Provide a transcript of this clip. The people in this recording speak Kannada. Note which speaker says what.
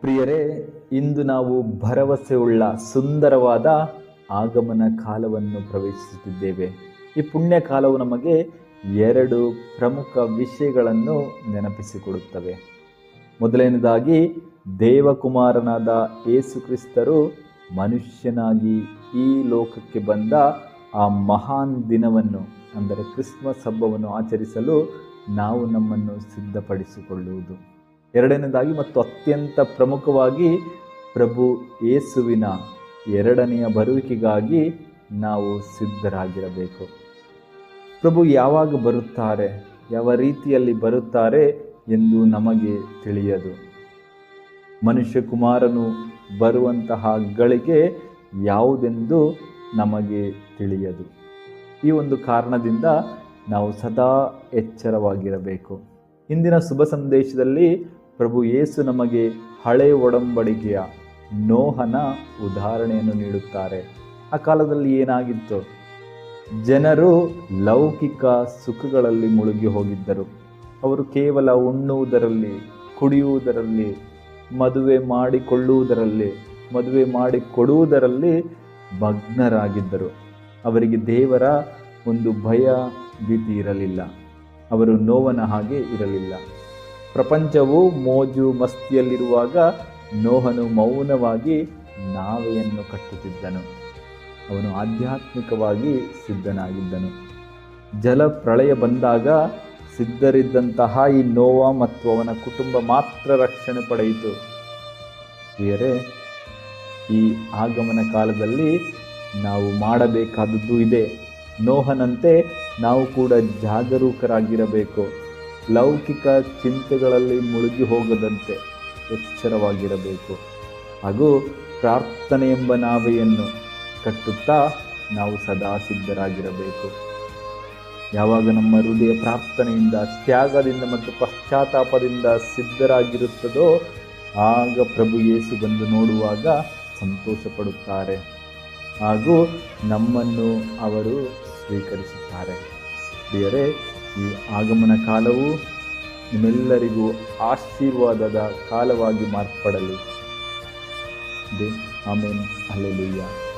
Speaker 1: ಪ್ರಿಯರೇ, ಇಂದು ನಾವು ಭರವಸೆಯುಳ್ಳ ಸುಂದರವಾದ ಆಗಮನ ಕಾಲವನ್ನು ಪ್ರವೇಶಿಸುತ್ತಿದ್ದೇವೆ. ಈ ಪುಣ್ಯ ಕಾಲವು ನಮಗೆ ಎರಡು ಪ್ರಮುಖ ವಿಷಯಗಳನ್ನು ನೆನಪಿಸಿಕೊಡುತ್ತವೆ. ಮೊದಲನೇದಾಗಿ, ದೇವಕುಮಾರನಾದ ಯೇಸು ಕ್ರಿಸ್ತರು ಮನುಷ್ಯನಾಗಿ ಈ ಲೋಕಕ್ಕೆ ಬಂದ ಆ ಮಹಾನ್ ದಿನವನ್ನು, ಅಂದರೆ ಕ್ರಿಸ್ಮಸ್ ಹಬ್ಬವನ್ನು ಆಚರಿಸಲು ನಾವು ನಮ್ಮನ್ನು ಸಿದ್ಧಪಡಿಸಿಕೊಳ್ಳುವುದು. ಎರಡನೇದಾಗಿ ಮತ್ತು ಅತ್ಯಂತ ಪ್ರಮುಖವಾಗಿ, ಪ್ರಭು ಯೇಸುವಿನ ಎರಡನೆಯ ಬರುವಿಕೆಗಾಗಿ ನಾವು ಸಿದ್ಧರಾಗಿರಬೇಕು. ಪ್ರಭು ಯಾವಾಗ ಬರುತ್ತಾರೆ, ಯಾವ ರೀತಿಯಲ್ಲಿ ಬರುತ್ತಾರೆ ಎಂದು ನಮಗೆ ತಿಳಿಯದು. ಮನುಷ್ಯ ಕುಮಾರನು ಬರುವಂತಹ ಗಳಿಗೆ ಯಾವುದೆಂದು ನಮಗೆ ತಿಳಿಯದು. ಈ ಒಂದು ಕಾರಣದಿಂದ ನಾವು ಸದಾ ಎಚ್ಚರವಾಗಿರಬೇಕು. ಇಂದಿನ ಶುಭ ಸಂದೇಶದಲ್ಲಿ ಪ್ರಭು ಯೇಸು ನಮಗೆ ಹಳೆಯ ಒಡಂಬಡಿಕೆಯ ನೋಹನ ಉದಾಹರಣೆಯನ್ನು ನೀಡುತ್ತಾರೆ. ಆ ಕಾಲದಲ್ಲಿ ಏನಾಗಿತ್ತು? ಜನರು ಲೌಕಿಕ ಸುಖಗಳಲ್ಲಿ ಮುಳುಗಿ ಹೋಗಿದ್ದರು. ಅವರು ಕೇವಲ ಉಣ್ಣುವುದರಲ್ಲಿ, ಕುಡಿಯುವುದರಲ್ಲಿ, ಮದುವೆ ಮಾಡಿಕೊಡುವುದರಲ್ಲಿ ಮಗ್ನರಾಗಿದ್ದರು. ಅವರಿಗೆ ದೇವರ ಒಂದು ಭಯ ಭೀತಿ ಇರಲಿಲ್ಲ. ಅವರು ನೋವನ ಹಾಗೆ ಇರಲಿಲ್ಲ. ಪ್ರಪಂಚವು ಮೋಜು ಮಸ್ತಿಯಲ್ಲಿರುವಾಗ ನೋಹನು ಮೌನವಾಗಿ ನಾವೆಯನ್ನು ಕಟ್ಟುತ್ತಿದ್ದನು. ಅವನು ಆಧ್ಯಾತ್ಮಿಕವಾಗಿ ಸಿದ್ಧನಾಗಿದ್ದನು. ಜಲ ಪ್ರಳಯ ಬಂದಾಗ ಸಿದ್ಧರಿದ್ದಂತಹ ಈ ನೋವ ಮತ್ತು ಅವನ ಕುಟುಂಬ ಮಾತ್ರ ರಕ್ಷಣೆ ಪಡೆಯಿತು. ಪ್ರಿಯರೇ, ಈ ಆಗಮನ ಕಾಲದಲ್ಲಿ ನಾವು ಮಾಡಬೇಕಾದದ್ದು ಇದೆ. ನೋಹನಂತೆ ನಾವು ಕೂಡ ಜಾಗರೂಕರಾಗಿರಬೇಕು. ಲೌಕಿಕ ಚಿಂತೆಗಳಲ್ಲಿ ಮುಳುಗಿ ಹೋಗದಂತೆ ಎಚ್ಚರವಾಗಿರಬೇಕು. ಹಾಗೂ ಪ್ರಾರ್ಥನೆ ಎಂಬ ನಾವೆಯನ್ನು ಕಟ್ಟುತ್ತಾ ನಾವು ಸದಾ ಸಿದ್ಧರಾಗಿರಬೇಕು. ಯಾವಾಗ ನಮ್ಮ ಹೃದಯ ಪ್ರಾರ್ಥನೆಯಿಂದ, ತ್ಯಾಗದಿಂದ ಮತ್ತು ಪಶ್ಚಾತ್ತಾಪದಿಂದ ಸಿದ್ಧರಾಗಿರುತ್ತದೋ ಆಗ ಪ್ರಭು ಯೇಸು ಬಂದು ನೋಡುವಾಗ ಸಂತೋಷ ಪಡುತ್ತಾರೆ ಹಾಗೂ ನಮ್ಮನ್ನು ಅವರು ಸ್ವೀಕರಿಸುತ್ತಾರೆ. ಪ್ರಿಯರೇ, ಈ ಆಗಮನ ಕಾಲವು ನಿಮ್ಮೆಲ್ಲರಿಗೂ ಆಶೀರ್ವಾದದ ಕಾಲವಾಗಿ ಮಾರ್ಪಡಲಿ. ಆಮೆನ್. ಹಲ್ಲೆಲೂಯಾ.